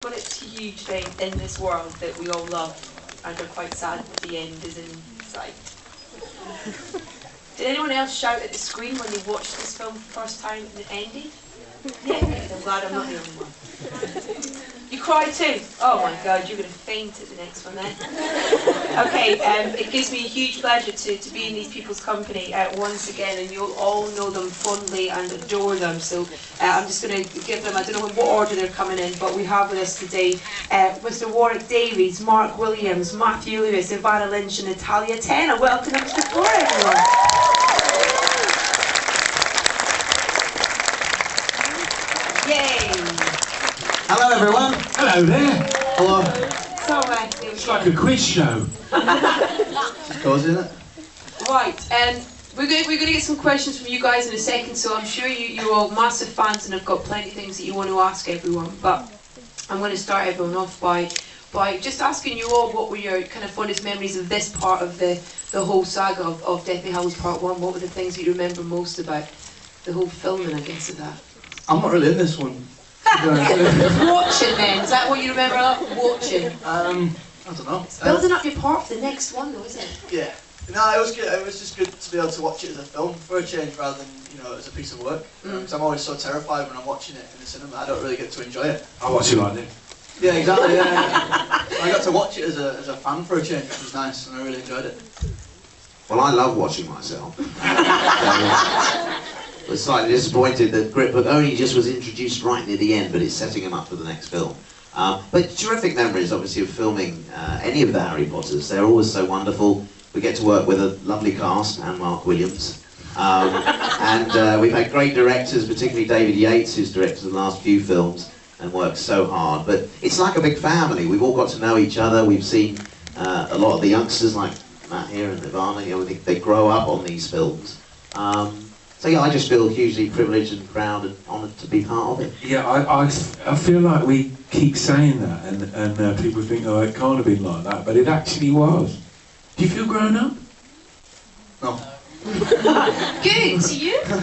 But it's a huge thing in this world that we all love and are quite sad that the end is in sight. Did anyone else shout at the screen when they watched this film for the first time and it ended? Yeah, good. I'm glad I'm not the only one. You cried too? Oh my God, you're going to faint at the next one then. Okay, it gives me a huge pleasure to be in these people's company once again, and you'll all know them fondly and adore them. So I'm just going to give them, I don't know in what order they're coming in, but we have with us today Mr. Warwick Davies, Mark Williams, Matthew Lewis, Ivana Lynch and Natalia Tena. Welcome to the floor, everyone. Yay! Hello everyone. Hello there. Hello. So, It's like a quiz show. Just goes in it. Right, we're going to get some questions from you guys in a second, so I'm sure you're all massive fans and have got plenty of things that you want to ask everyone, but I'm going to start everyone off by just asking you all what were your kind of fondest memories of this part of the whole saga of Deathly Hallows Part 1. What were the things that you remember most about the whole filming, I guess, of that? I'm not really in this one. Watching then, is that what you remember a lot? Watching? I don't know. It's building up your part for the next one though, isn't it? Yeah. No, it was good. It was just good to be able to watch it as a film for a change rather than, as a piece of work. Because I'm always so terrified when I'm watching it in the cinema. I don't really get to enjoy it. I watch it like that. Yeah, exactly. Yeah. I got to watch it as a fan for a change, which was nice, and I really enjoyed it. Well, I love watching myself. I was slightly disappointed that Griphook only just was introduced right near the end, but it's setting him up for the next film. But terrific memories, obviously, of filming any of the Harry Potters. They're always so wonderful. We get to work with a lovely cast, and Mark Williams. And we've had great directors, particularly David Yates, who's directed the last few films and worked so hard. But it's like a big family. We've all got to know each other. We've seen a lot of the youngsters, like Matt here and Ivana, they grow up on these films. So yeah, I just feel hugely privileged and proud and honoured to be part of it. Yeah, I feel like we keep saying that, and people think, oh, it can't have been like that, but it actually was. Do you feel grown up? No. Good, to you? No.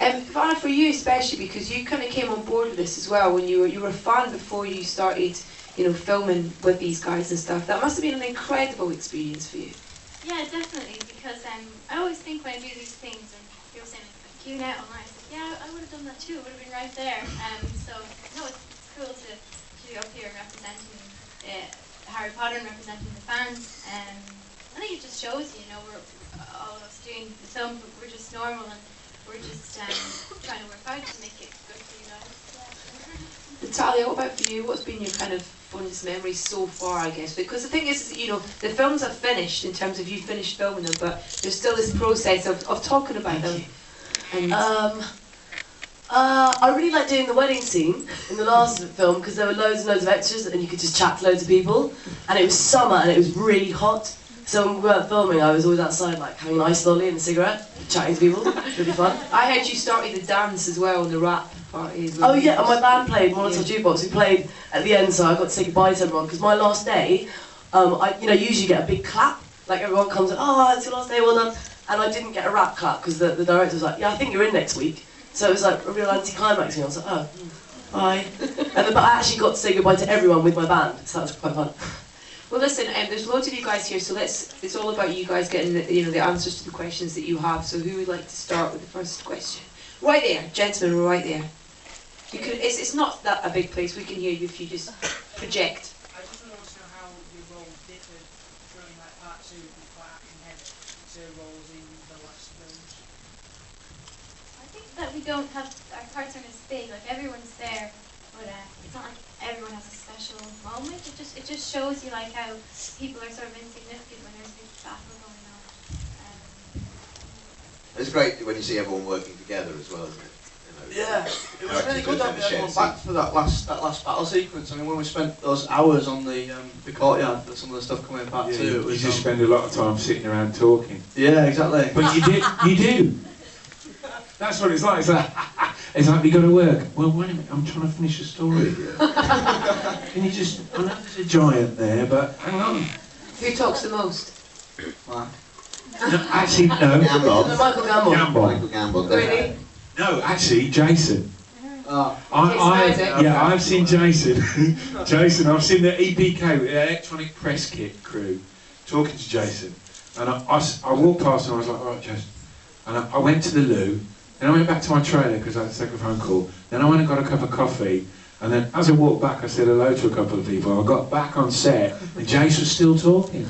Ivana, for you especially, because you kind of came on board with this as well when you were a fan before you started, filming with these guys and stuff. That must have been an incredible experience for you. Yeah, definitely, because I always think when I do these things, and people say, like, cue out online, it's like, yeah, I would have done that too, it would have been right there. So, no, it's cool to be up here and representing Harry Potter and representing the fans. I think it just shows we're all of us doing the film, but we're just normal and we're just trying to work hard to make it good for you guys. Yeah. Natalia, what about for you? What's been your kind of fondest memories so far, I guess? Because the thing is, the films are finished in terms of you finished filming them, but there's still this process of talking about them. And I really like doing the wedding scene in the last film because there were loads and loads of extras and you could just chat to loads of people. And it was summer and it was really hot. So when we weren't filming, I was always outside like having an ice lolly and a cigarette, chatting to people. It was really fun. I heard you started the dance as well in the rap party as well. Oh yeah, and my band played Molotov Jukebox. We played at the end, so I got to say goodbye to everyone because my last day, I usually get a big clap. Like everyone comes and, oh, it's your last day, well done. And I didn't get a rap clap because the director was like, yeah, I think you're in next week. So it was like a real anti-climax and I was like, oh, bye. But I actually got to say goodbye to everyone with my band, so that was quite fun. Well, listen, there's loads of you guys here, so it's all about you guys getting the answers to the questions that you have. So who would like to start with the first question? Right there, gentlemen, right there. You could. It's not that a big place. We can hear you if you just project. I just want to know how your role differed during part 2 with quite action heavy to roles in the last films. I think that we don't have, our parts aren't as big, like everyone's there, but it's not like everyone has a special moment. It just shows you like how people are sort of insignificant when there's a big battle going on. It's great when you see everyone working together as well, isn't it? Yeah, it was really good having everyone back for that last battle sequence. I mean, when we spent those hours on the courtyard for some of the stuff coming back too, it You was just spend a lot of time sitting around talking. Yeah, exactly. But you do. That's what it's like. It's like we go to work. Well, wait a minute, I'm trying to finish a story here. Can you just? I know there's a giant there, but hang on. Who talks the most? Mark. No, actually, no. Gambon. Michael Gambon. Gambon. Michael Gambon. Really? No, actually, Jason. I've seen Jason. Jason, I've seen the EPK, the Electronic Press Kit crew, talking to Jason. And I walked past and I was like, all right, Jason. And I went to the loo, then I went back to my trailer because I had to take a phone call. Then I went and got a cup of coffee. And then as I walked back, I said hello to a couple of people. I got back on set and Jason was still talking.